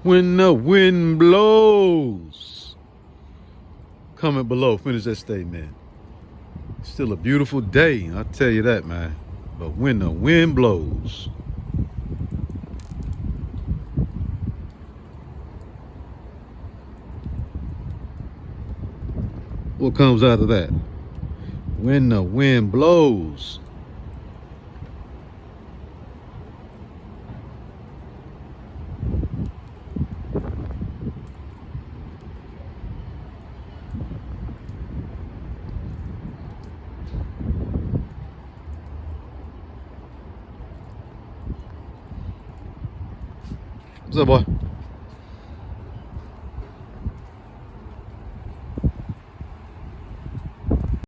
When the wind blows. Comment below, finish that statement. Still a beautiful day, I'll tell you that, man. But when the wind blows. What comes out of that? When the wind blows. What's up, boy?